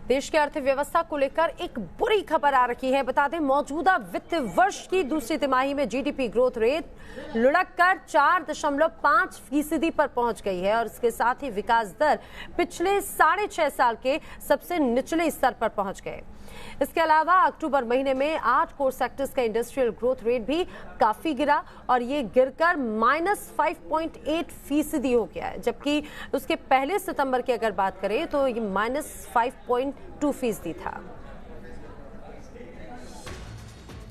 देश की अर्थव्यवस्था को लेकर एक बुरी खबर आ रही है। बता दें, मौजूदा वित्त वर्ष की दूसरी तिमाही में जीडीपी ग्रोथ रेट लुढ़ककर 4.5% पर पहुंच गई है और इसके साथ ही विकास दर पिछले 6.5 साल के सबसे निचले स्तर पर पहुंच गए। इसके अलावा अक्टूबर महीने में 8 कोर सेक्टर्स का इंडस्ट्रियल ग्रोथ रेट भी काफी गिरा और ये गिरकर -5.8% हो गया है, जबकि उसके पहले सितंबर की अगर बात करें तो ये -5.2% था।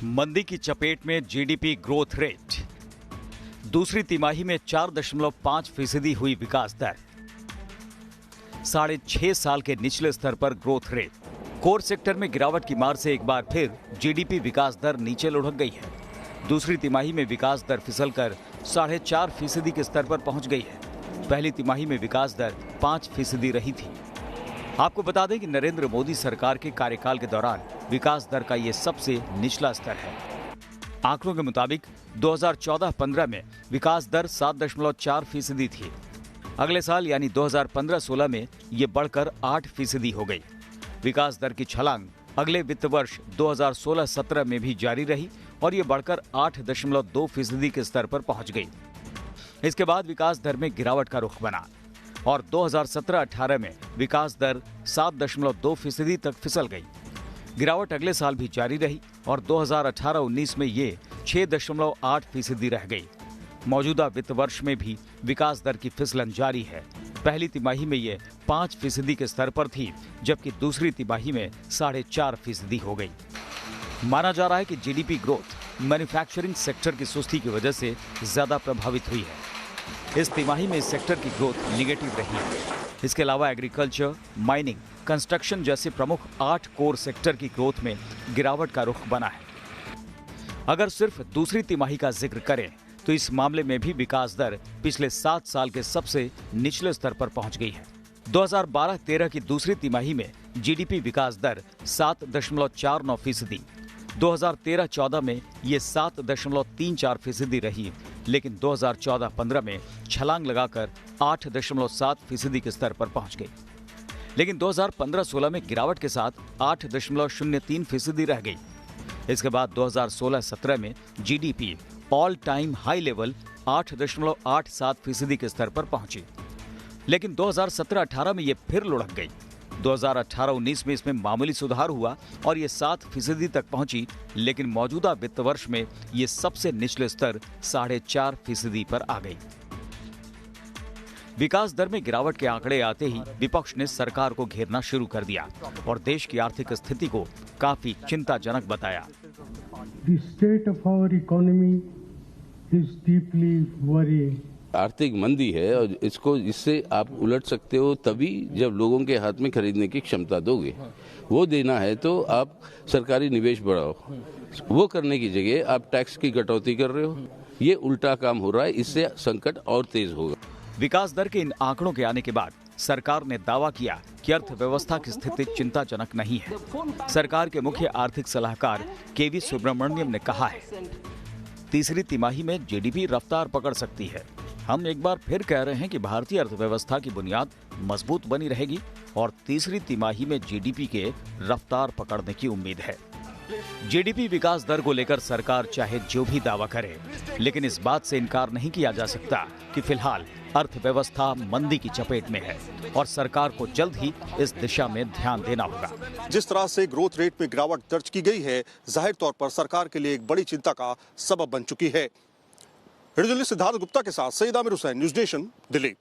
मंदी की चपेट में जीडीपी ग्रोथ रेट, दूसरी तिमाही में 4.5% हुई विकास दर, 6.5 साल के निचले स्तर पर ग्रोथ रेट। कोर सेक्टर में गिरावट की मार से एक बार फिर जीडीपी विकास दर नीचे लुढ़क गई है। दूसरी तिमाही में विकास दर फिसलकर 4.5% के स्तर पर पहुंच गई है। पहली तिमाही में विकास दर 5% रही थी। आपको बता दें कि नरेंद्र मोदी सरकार के कार्यकाल के दौरान विकास दर का यह सबसे निचला स्तर है। आंकड़ों के मुताबिक 2014-15 में विकास दर 7.4% थी। अगले साल यानी 2015-16 में ये बढ़कर 8% हो गई। विकास दर की छलांग अगले वित्त वर्ष 2016-17 में भी जारी रही और ये बढ़कर 8.2% के स्तर पर पहुंच गई। इसके बाद विकास दर में गिरावट का रुख बना और 2017-18 में विकास दर 7.2% तक फिसल गई। गिरावट अगले साल भी जारी रही और 2018-19 में ये 6.8% रह गई। मौजूदा वित्त वर्ष में भी विकास दर की फिसलन जारी है। पहली तिमाही में ये 5% के स्तर पर थी, जबकि दूसरी तिमाही में 4.5% हो गई। माना जा रहा है कि जीडीपी ग्रोथ मैन्युफैक्चरिंग सेक्टर की सुस्ती की वजह से ज्यादा प्रभावित हुई है। इस तिमाही में इस सेक्टर की ग्रोथ निगेटिव रही है। इसके अलावा एग्रीकल्चर, माइनिंग, कंस्ट्रक्शन जैसे प्रमुख 8 कोर सेक्टर की ग्रोथ में गिरावट का रुख बना है। अगर सिर्फ दूसरी तिमाही का जिक्र करें तो इस मामले में भी विकास दर पिछले 7 साल के सबसे निचले स्तर पर पहुंच गई है। 2012-13 की दूसरी तिमाही में जीडीपी विकास दर 7.49%, 2013-14 में ये 7.34% रही, लेकिन 2014-15 में छलांग लगाकर 8.7% के स्तर पर पहुंच गई। लेकिन 2015-16 में गिरावट के साथ 8.03% रह गई। इसके बाद 2016-17 में GDP all time high level 8.87% के स्तर पर पहुंची, लेकिन 2017-18 में ये फिर लुढ़क गई। 2018-19 में इसमें मामूली सुधार हुआ और ये 7% तक पहुंची, लेकिन मौजूदा वित्त वर्ष में ये सबसे निचले स्तर 4.5% पर आ गई। विकास दर में गिरावट के आंकड़े आते ही विपक्ष ने सरकार को घेरना शुरू कर दिया और देश की आर्थिक स्थिति को काफी चिंताजनक बताया। The state of our economy is deeply worrying. आर्थिक मंदी है और इससे आप उलट सकते हो तभी जब लोगों के हाथ में खरीदने की क्षमता दोगे। वो देना है तो आप सरकारी निवेश बढ़ाओ। वो करने की जगह आप टैक्स की कटौती कर रहे हो। ये उल्टा काम हो रहा है, इससे संकट और तेज होगा। विकास दर के इन आंकड़ों के आने के बाद सरकार ने दावा किया कि अर्थव्यवस्था की स्थिति चिंताजनक नहीं है। सरकार के मुख्य आर्थिक सलाहकार केवी सुब्रमण्यम ने कहा है, तीसरी तिमाही में जीडीपी रफ्तार पकड़ सकती है। हम एक बार फिर कह रहे हैं कि भारतीय अर्थव्यवस्था की बुनियाद मजबूत बनी रहेगी और तीसरी तिमाही में जीडीपी के रफ्तार पकड़ने की उम्मीद है। जीडीपी विकास दर को लेकर सरकार चाहे जो भी दावा करे, लेकिन इस बात से इनकार नहीं किया जा सकता कि फिलहाल अर्थव्यवस्था मंदी की चपेट में है और सरकार को जल्द ही इस दिशा में ध्यान देना होगा। जिस तरह से ग्रोथ रेट में गिरावट दर्ज की गई है, जाहिर तौर पर सरकार के लिए एक बड़ी चिंता का सबब बन चुकी है। सिद्धार्थ गुप्ता के साथ सईद आमिर हुसैन, न्यूज़ नेशन, दिल्ली।